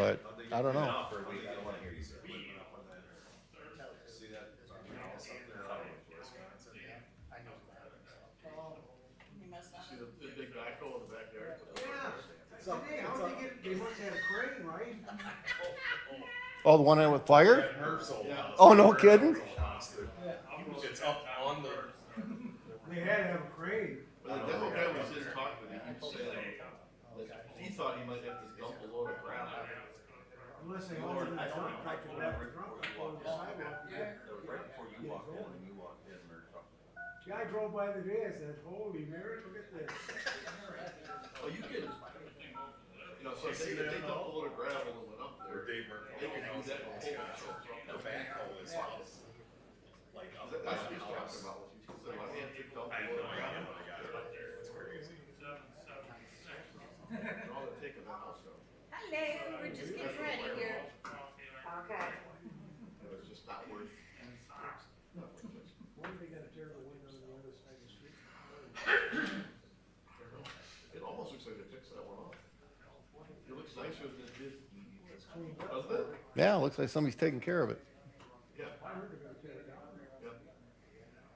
but I don't know. See the big backhoe in the backyard? Today, how did they get, they must have a crane, right? Oh, the one that with fire? Yeah. Oh, no kidding? It's up on the. They had to have a crane. But the demo guy was just talking to me, he was saying that he thought he might have to dump a load of gravel. Unless they all did the dump, like the back of the truck, on the sidewalk. Right before you walked in and you walked in, we were talking. Guy drove by the day, I said, holy Mary, look at this. Oh, you can, you know, so if they dumped a load of gravel and went up there, they could do that in a whole truck. The backhoe is like up That's by what the he's house. talking about. He said, my man picked up a load of gravel. It's crazy. And all they're taking that house down. Hello, we're just getting ready here. Okay. And it's just not worth. When are they gonna tear the window on the other side of the street? It almost looks like they fixed that one off. It looks nicer than it did. It's cleaned up. Doesn't it? Yeah, looks like somebody's taking care of it. Yeah. I heard they're gonna tear it down. Yeah.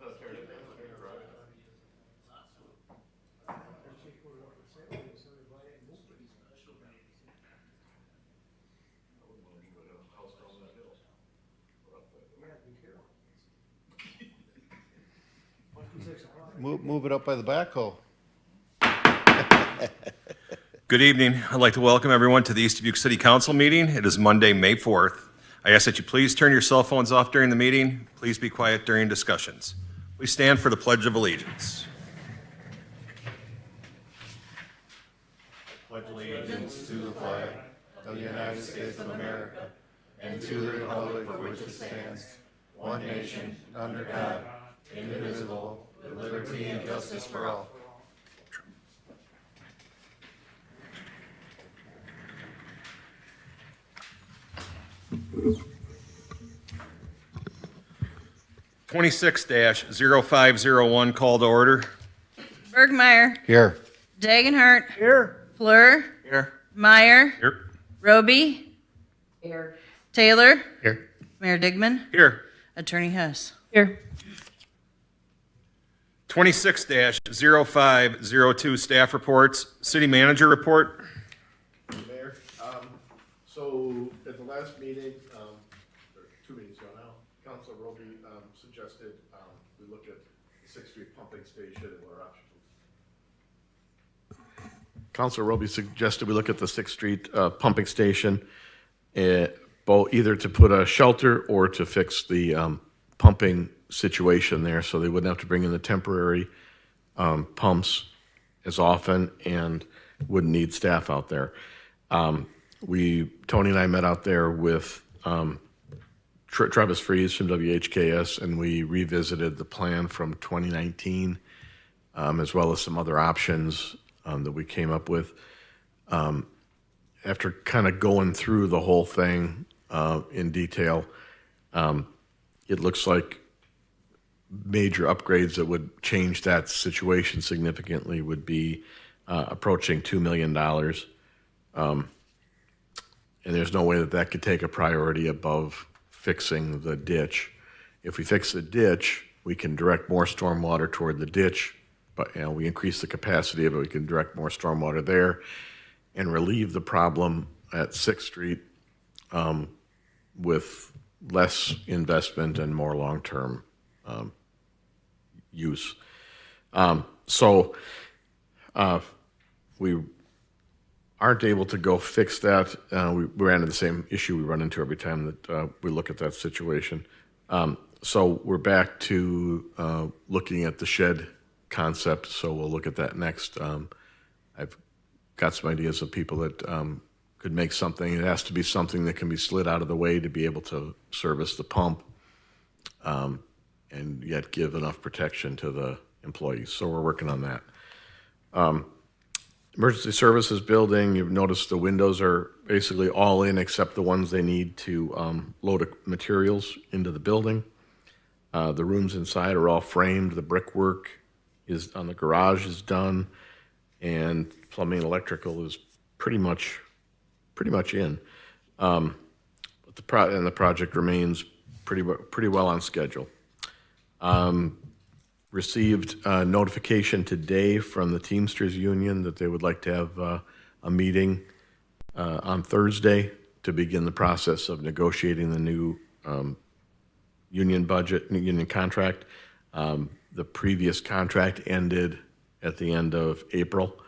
No, tear it down, tear it right. They're just put it up for sale, and somebody buy it and move it. I wouldn't want to move it, a house down that hill. Or up that hill. You gotta be careful. 126 o'clock. Move it up by the backhoe. Good evening. I'd like to welcome everyone to the East Dubuque City Council meeting. It is Monday, May 4th. I ask that you please turn your cell phones off during the meeting. Please be quiet during discussions. Please stand for the Pledge of Allegiance. Pledge allegiance to the flag of the United States of America and to the republic for which it stands, one nation, under God, indivisible, with liberty and justice for all. Twenty-six 0501 call to order. Bergmeyer, Here. Dagenhart, Here. Fleur, Here. Meyer, Here. Roby, Taylor, Here. Mayor Digman, Here. Attorney Hess. Here. 26 0502 staff reports. City manager report. Mayor, so at the last meeting, or 2 meetings ago now, Councilor Roby suggested we look at the 6th Street pumping station and what our options. Councilor Roby suggested we look at the 6th Street pumping station, either to put a shelter or to fix the pumping situation there, so they wouldn't have to bring in the temporary pumps as often and wouldn't need staff out there. Tony and I met out there with Travis Fries from WHKS, and we revisited the plan from 2019, as well as some other options that we came up with. After kind of going through the whole thing in detail, it looks like major upgrades that would change that situation significantly would be approaching $2 million. And there's no way that that could take a priority above fixing the ditch. If we fix the ditch, we can direct more stormwater toward the ditch, but we increase the capacity of it. We can direct more stormwater there and relieve the problem at 6th Street with less investment and more long-term use. We aren't able to go fix that. We ran into the same issue we run into every time that we look at that situation. So we're back to looking at the shed concept, so we'll look at that next. I've got some ideas of people that could make something. It has to be something that can be slid out of the way to be able to service the pump and yet give enough protection to the employees. So we're working on that. Emergency Services Building, you've noticed the windows are basically all in except the ones they need to load materials into the building. The rooms inside are all framed. The brickwork is on the garage is done, and plumbing and electrical is pretty much in. But the project remains pretty well on schedule. Received notification today from the Teamsters Union that they would like to have a meeting on Thursday to begin the process of negotiating the new union budget, new union contract. The previous contract ended at the end of April.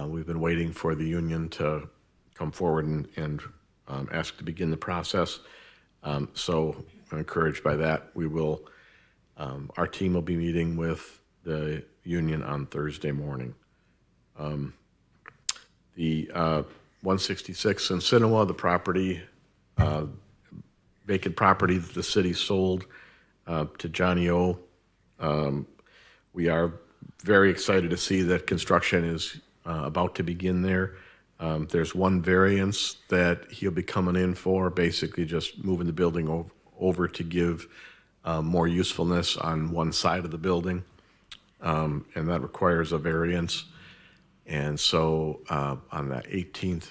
We've been waiting for the union to come forward and ask to begin the process. So I'm encouraged by that. We will. Our team will be meeting with the union on Thursday morning. The 166 Sinsinawa, the property, vacant property that the city sold to Johnny O. We are very excited to see that construction is about to begin there. There's one variance that he'll be coming in for, basically just moving the building over to give more usefulness on one side of the building, and that requires a variance. And so on the 18th,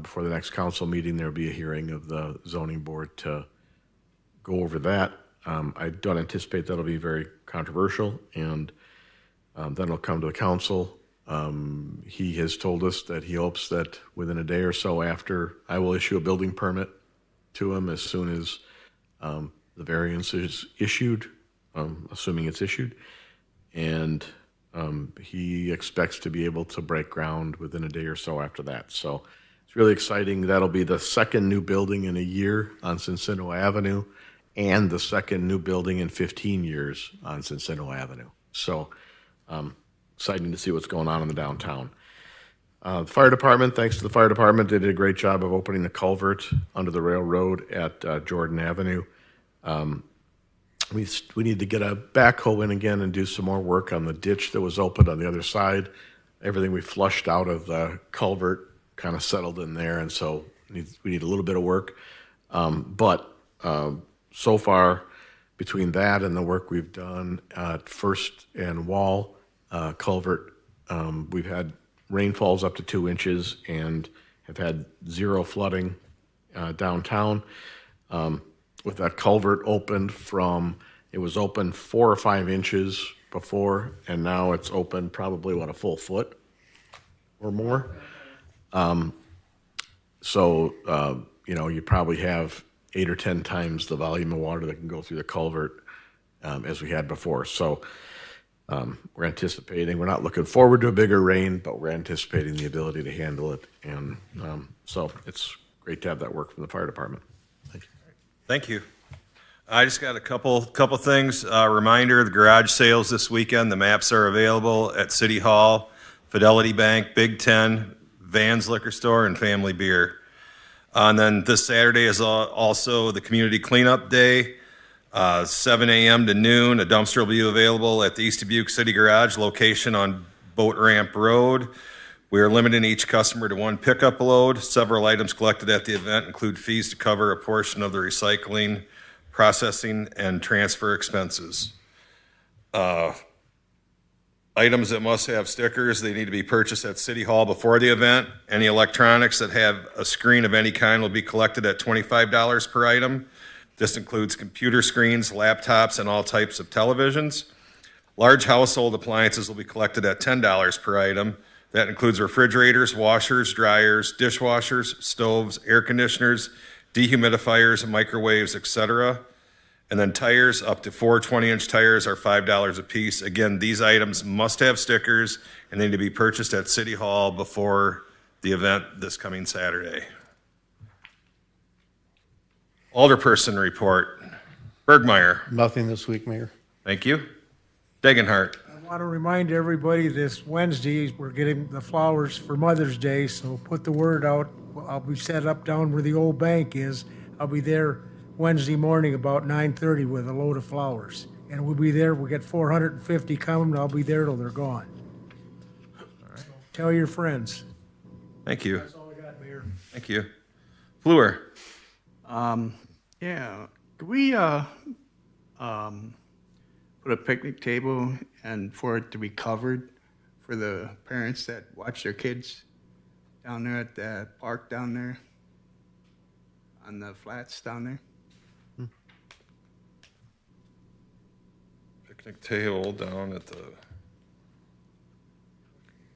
before the next council meeting, there'll be a hearing of the zoning board to go over that. I don't anticipate that'll be very controversial, and then it'll come to the council. He has told us that he hopes that within a day or so after, I will issue a building permit to him as soon as the variance is issued, assuming it's issued, and he expects to be able to break ground within a day or so after that. So it's really exciting. That'll be the second new building in a year on Sinsinawa Avenue and the second new building in 15 years on Sinsinawa Avenue. So exciting to see what's going on in the downtown. The fire department, thanks to the fire department, they did a great job of opening the culvert under the railroad at Jordan Avenue. We need to get a backhoe in again and do some more work on the ditch that was opened on the other side. Everything we flushed out of the culvert kind of settled in there, and so we need a little bit of work. But so far, between that and the work we've done at First and Wall culvert, we've had rainfalls up to 2 inches and have had zero flooding downtown. With that culvert opened it was open 4 or 5 inches before, and now it's open probably, a full foot or more. So, you probably have 8 or 10 times the volume of water that can go through the culvert as we had before. So we're anticipating, we're not looking forward to a bigger rain, but we're anticipating the ability to handle it. And so it's great to have that work from the fire department. Thank you. Thank you. I just got a couple things. Reminder, the garage sales this weekend, the maps are available at City Hall, Fidelity Bank, Big Ten, Vans Liquor Store, and Family Beer. And then this Saturday is also the Community Cleanup Day, 7 a.m. to noon. A dumpster will be available at the East Dubuque City Garage location on Boat Ramp Road. We are limiting each customer to 1 pickup load. Several items collected at the event include fees to cover a portion of the recycling, processing, and transfer expenses. Items that must have stickers, they need to be purchased at City Hall before the event. Any electronics that have a screen of any kind will be collected at $25 per item. This includes computer screens, laptops, and all types of televisions. Large household appliances will be collected at $10 per item. That includes refrigerators, washers, dryers, dishwashers, stoves, air conditioners, dehumidifiers, microwaves, etc. And then tires, up to 4 20-inch tires are $5 a piece. Again, these items must have stickers and need to be purchased at City Hall before the event this coming Saturday. Alderperson report. Bergmeyer. Nothing this week, Mayor. Thank you. Degenhardt. I want to remind everybody this Wednesday, we're getting the flowers for Mother's Day, so put the word out. I'll be set up down where the old bank is. I'll be there Wednesday morning about 9:30 with a load of flowers. And we'll be there, we got 450 coming, and I'll be there till they're gone. So tell your friends. Thank you. That's all I got, Mayor. Thank you. Fluor. Yeah, could we put a picnic table and for it to be covered for the parents that watch their kids down there at that park down there? on the flats down there. Picnic table down at the,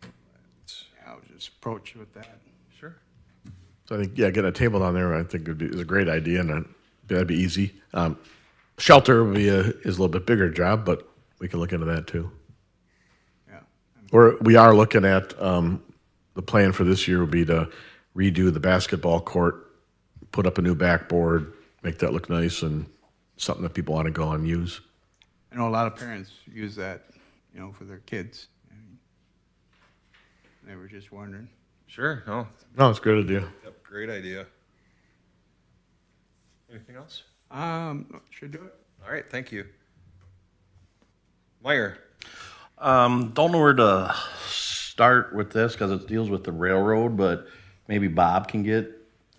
Yeah, I was just approached with that. sure. So I think, yeah, getting a table down there, I think is a great idea, and that'd be easy. Shelter would be is a little bit bigger job, but we can look into that too. Yeah. We are looking at, the plan for this year would be to redo the basketball court, put up a new backboard, make that look nice, and something that people want to go and use. I know a lot of parents use that, for their kids. They were just wondering. Sure, no, No, it's a great idea. yep, great idea. Anything else? Should do it. All right, thank you. Meyer, Don't know where to start with this because it deals with the railroad, but maybe Bob can get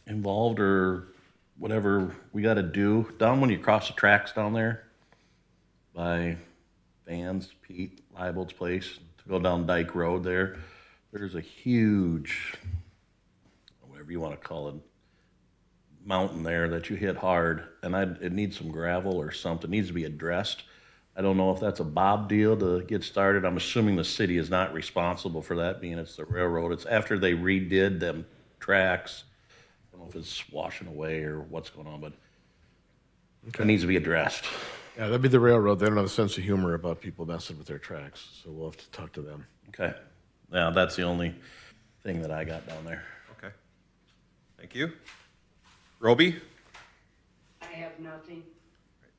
involved or whatever we got to do. Down when you cross the tracks down there by Vans, Pete Leibold's place, to go down Dyke Road there, there's a huge, whatever you want to call it, mountain there that you hit hard, and it needs some gravel or something. It needs to be addressed. I don't know if that's a Bob deal to get started. I'm assuming the city is not responsible for that, being it's the railroad. It's after they redid them tracks. I don't know if it's washing away or what's going on, but it needs to be addressed. Yeah, that'd be the railroad. They don't have a sense of humor about people messing with their tracks, so we'll have to talk to them. Okay. Yeah, that's the only thing that I got down there. okay. Thank you. Roby, I have nothing.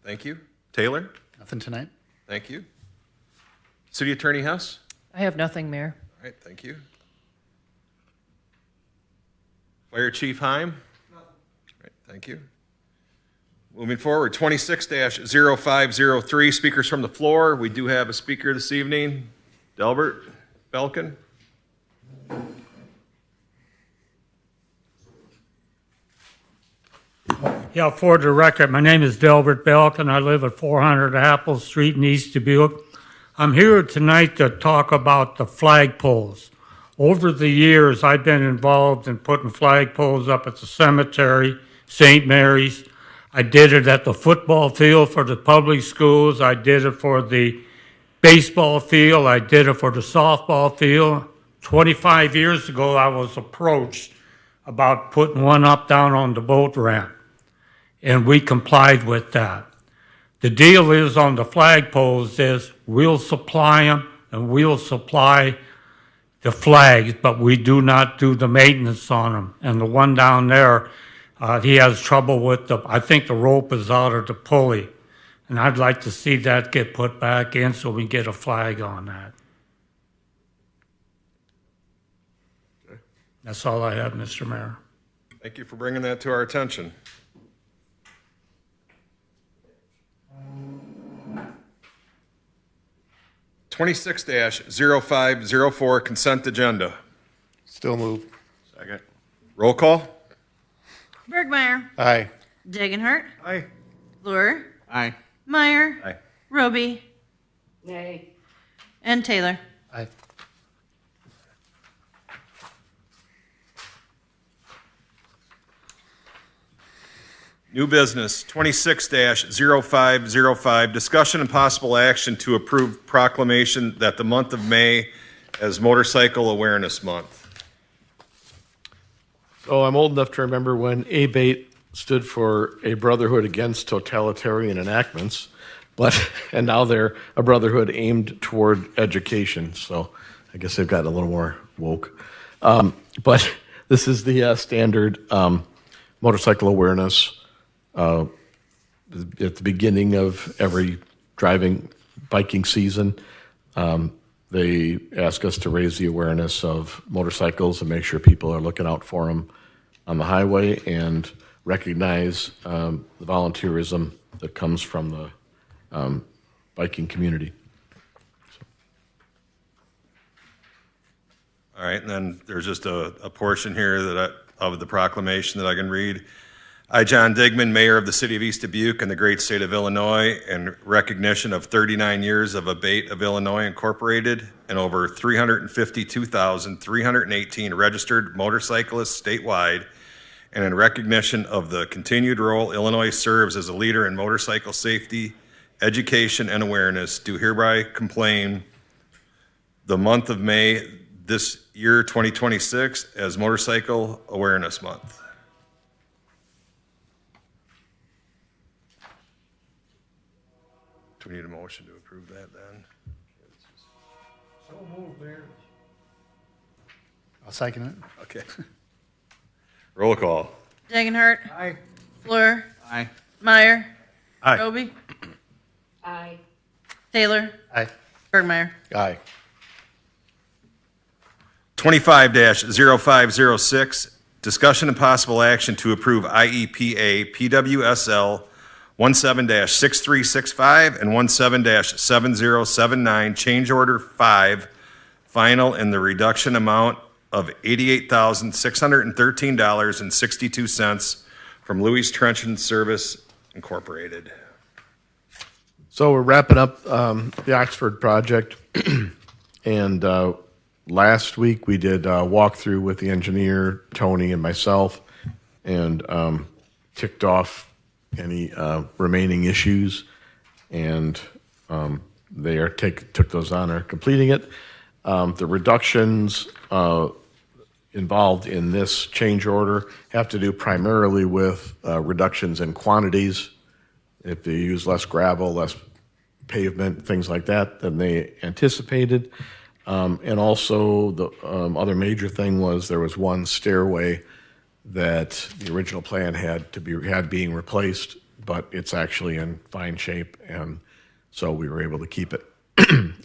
thank you. Taylor, Nothing tonight? thank you. City Attorney Hess, I have nothing, Mayor. all right, thank you. Fire Chief Heim? All right, thank you. Moving forward, 26-0503, speakers from the floor. We do have a speaker this evening, Delbert Belkin. Yeah, for the record, my name is Delbert Belk, and I live at 400 Apple Street in East Dubuque. I'm here tonight to talk about the flagpoles. Over the years, I've been involved in putting flagpoles up at the cemetery, St. Mary's. I did it at the football field for the public schools. I did it for the baseball field. I did it for the softball field. 25 years ago, I was approached about putting one up down on the boat ramp, and we complied with that. The deal is on the flagpoles is we'll supply them and we'll supply the flags, but we do not do the maintenance on them. And the one down there, he has trouble with I think the rope is out of the pulley. And I'd like to see that get put back in so we get a flag on that. That's all I have, Mr. Mayor. Thank you for bringing that to our attention. (26-0504) consent agenda. Still move. Second. Roll call. Bergmeyer, Aye. Dagenhart, Aye. Fleur, Aye. Meyer, Aye. Roby, Nay. and Taylor. Aye. New business, 26-0505, discussion and possible action to approve proclamation that the month of May as Motorcycle Awareness Month. So I'm old enough to remember when ABATE stood for a brotherhood against totalitarian enactments, and now they're a brotherhood aimed toward education. So I guess they've gotten a little more woke. But this is the standard motorcycle awareness. At the beginning of every biking season, they ask us to raise the awareness of motorcycles and make sure people are looking out for them on the highway and recognize the volunteerism that comes from the biking community. All right, and then there's just a portion here of the proclamation that I can read. I, John Digman, Mayor of the City of East Dubuque and the great state of Illinois, in recognition of 39 years of ABATE of Illinois Incorporated and over 352,318 registered motorcyclists statewide, and in recognition of the continued role Illinois serves as a leader in motorcycle safety, education, and awareness, do hereby proclaim the month of May this year, 2026, as Motorcycle Awareness Month. Do we need a motion to approve that then? So moved, Mayor. I'll second it. Okay. Roll call. Dagenhart, Aye. Fleur, Aye. Meyer, Aye. Roby, Aye. Taylor, Aye. Bergmeyer. Aye. 25-0506, discussion and possible action to approve IEPA PWSL 17-6365 and 17-7079, change order 5, final in the reduction amount of $88,613.62 from Louis Trenchant Service Incorporated. So we're wrapping up the Oxford project, and last week we did a walkthrough with the engineer, Tony, and myself, and ticked off any remaining issues, and they are took those on, are completing it. The reductions involved in this change order have to do primarily with reductions in quantities. If they use less gravel, less pavement, things like that than they anticipated. And also the other major thing was there was one stairway that the original plan had being replaced, but it's actually in fine shape, and so we were able to keep it.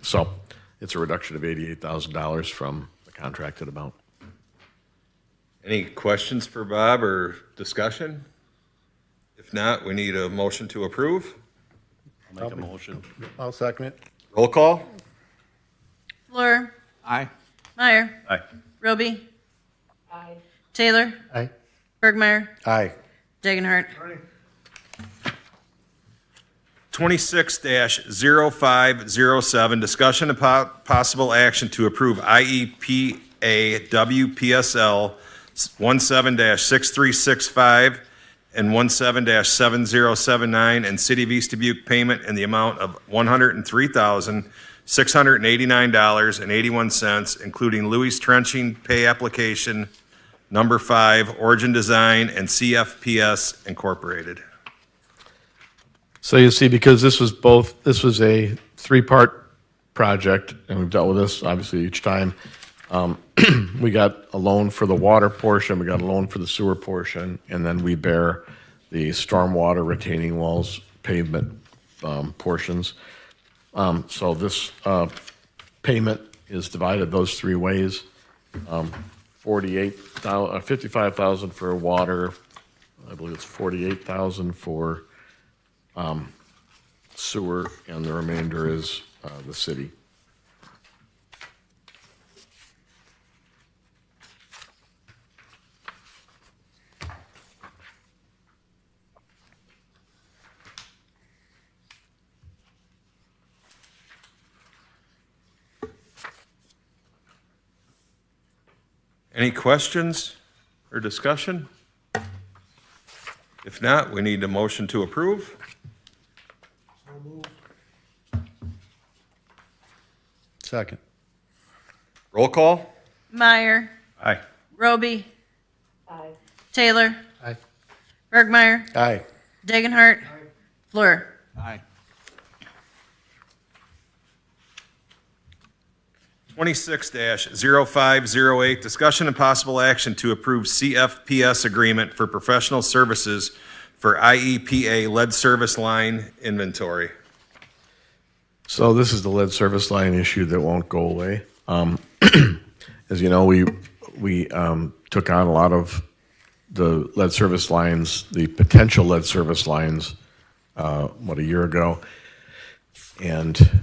So it's a reduction of $88,000 from the contracted amount. Any questions for Bob or discussion? If not, we need a motion to approve. I'll make a motion. I'll second it. Roll call. Fleur, Aye. Meyer, Aye. Roby, Aye. Taylor, Aye. Bergmeyer, Aye. Dagenhart. 26-0507, discussion and possible action to approve IEPA WPSL 17-6365 and 17-7079 and City of East Dubuque payment in the amount of $103,689.81, including Louis Trenching pay application number 5, Origin Design and CFPS Incorporated. So you see, because this was a three-part project, and we've dealt with this obviously each time. We got a loan for the water portion, we got a loan for the sewer portion, and then we bear the stormwater retaining walls pavement portions. So this payment is divided those three ways. $55,000 for water, I believe it's $48,000 for sewer, and the remainder is the city. Any questions or discussion? If not, we need a motion to approve. Second. Roll call. Meyer, Aye. Roby, Aye. Taylor, Aye. Bergmeyer, Aye. Dagenhart, Fleur. Aye. 26-0508, discussion and possible action to approve CFPS agreement for professional services for IEPA lead service line inventory. So this is the lead service line issue that won't go away. As you know, we took on a lot of the lead service lines, the potential lead service lines, a year ago, and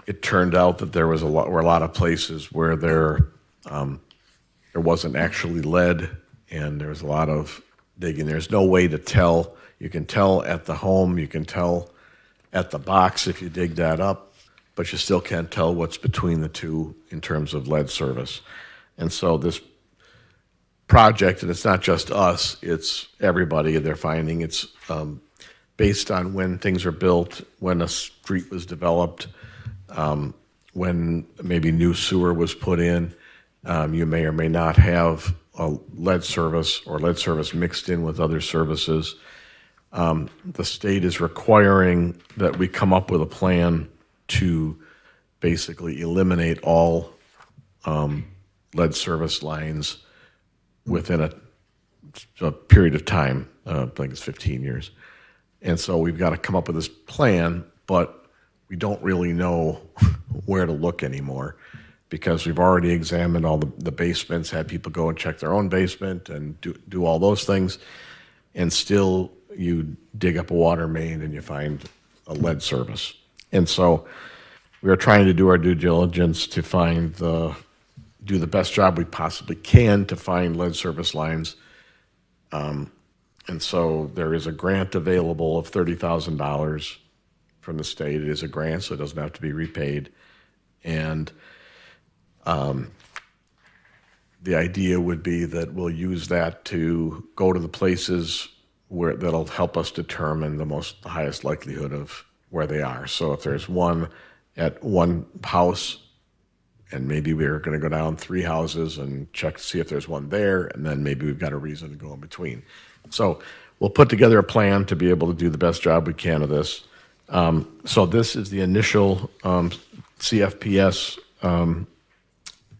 it turned out that there were a lot of places where there wasn't actually lead, and there was a lot of digging. There's no way to tell. You can tell at the home, you can tell at the box if you dig that up, but you still can't tell what's between the two in terms of lead service. And so this project, and it's not just us, it's everybody. They're finding it's based on when things are built, when a street was developed, when maybe new sewer was put in. You may or may not have a lead service or lead service mixed in with other services. The state is requiring that we come up with a plan to basically eliminate all lead service lines within a period of time. I think it's 15 years. And so we've got to come up with this plan, but we don't really know where to look anymore because we've already examined all the basements, had people go and check their own basement and do all those things. And still you dig up a water main and you find a lead service. And so we are trying to do our due diligence to do the best job we possibly can to find lead service lines. And so there is a grant available of $30,000 from the state. It is a grant, so it doesn't have to be repaid. And the idea would be that we'll use that to go to the places where that'll help us determine the highest likelihood of where they are. So if there's one at one house, and maybe we're going to go down 3 houses and check to see if there's one there, and then maybe we've got a reason to go in between. So we'll put together a plan to be able to do the best job we can of this. So this is the initial CFPS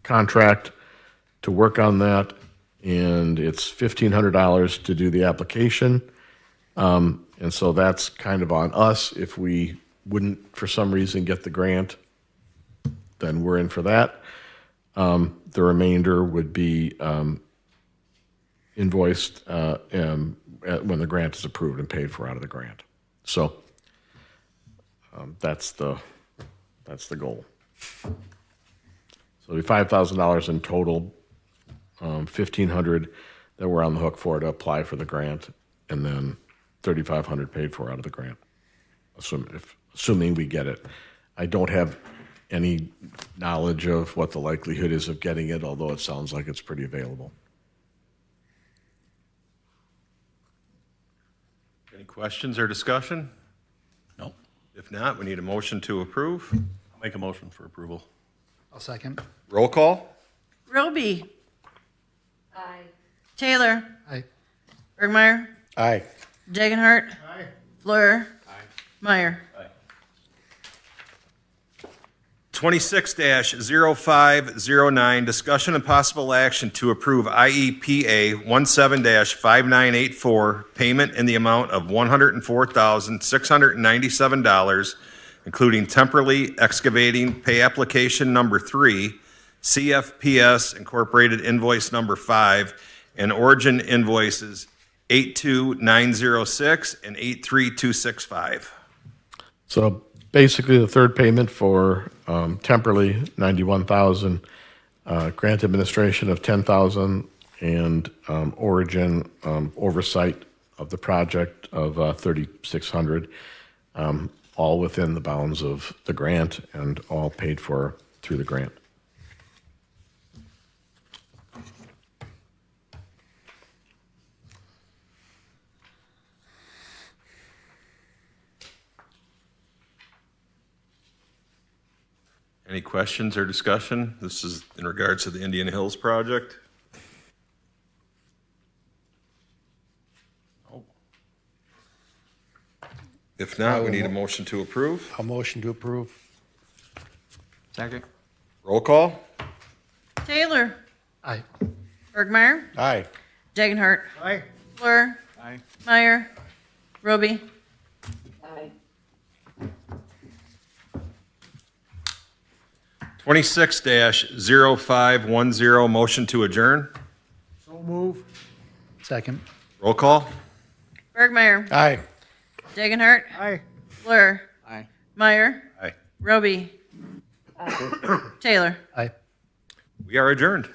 contract to work on that, and it's $1,500 to do the application. And so that's kind of on us. If we wouldn't, for some reason, get the grant, then we're in for that. The remainder would be invoiced when the grant is approved and paid for out of the grant. So that's the goal. So it'll be $5,000 in total, $1,500 that we're on the hook for to apply for the grant, and then $3,500 paid for out of the grant, assuming we get it. I don't have any knowledge of what the likelihood is of getting it, although it sounds like it's pretty available. Any questions or discussion? No. If not, we need a motion to approve. I'll make a motion for approval. I'll second. Roll call. Roby, Aye. Taylor, Aye. Bergmeyer, Aye. Dagenhart, Fleur, Meyer. 26-0509, discussion and possible action to approve IEPA 17-5984, payment in the amount of $104,697, including temporarily excavating pay application number 3, CFPS Incorporated invoice number 5, and origin invoices 82906 and 83265. So basically, the third payment for temporarily $91,000, grant administration of $10,000, and origin oversight of the project of $3,600, all within the bounds of the grant and all paid for through the grant. Any questions or discussion? This is in regards to the Indian Hills project. If not, we need a motion to approve. I'll motion to approve. Second. Roll call. Taylor, Aye. Bergmeyer, Aye. Dagenhart, Aye. Fleur, Aye. Meyer, Roby. Aye. 26-0510, motion to adjourn. So move. Second. Roll call. Bergmeyer, Aye. Dagenhart, Aye. Fleur, Aye. Meyer, Aye. Roby, Taylor. Aye. We are adjourned.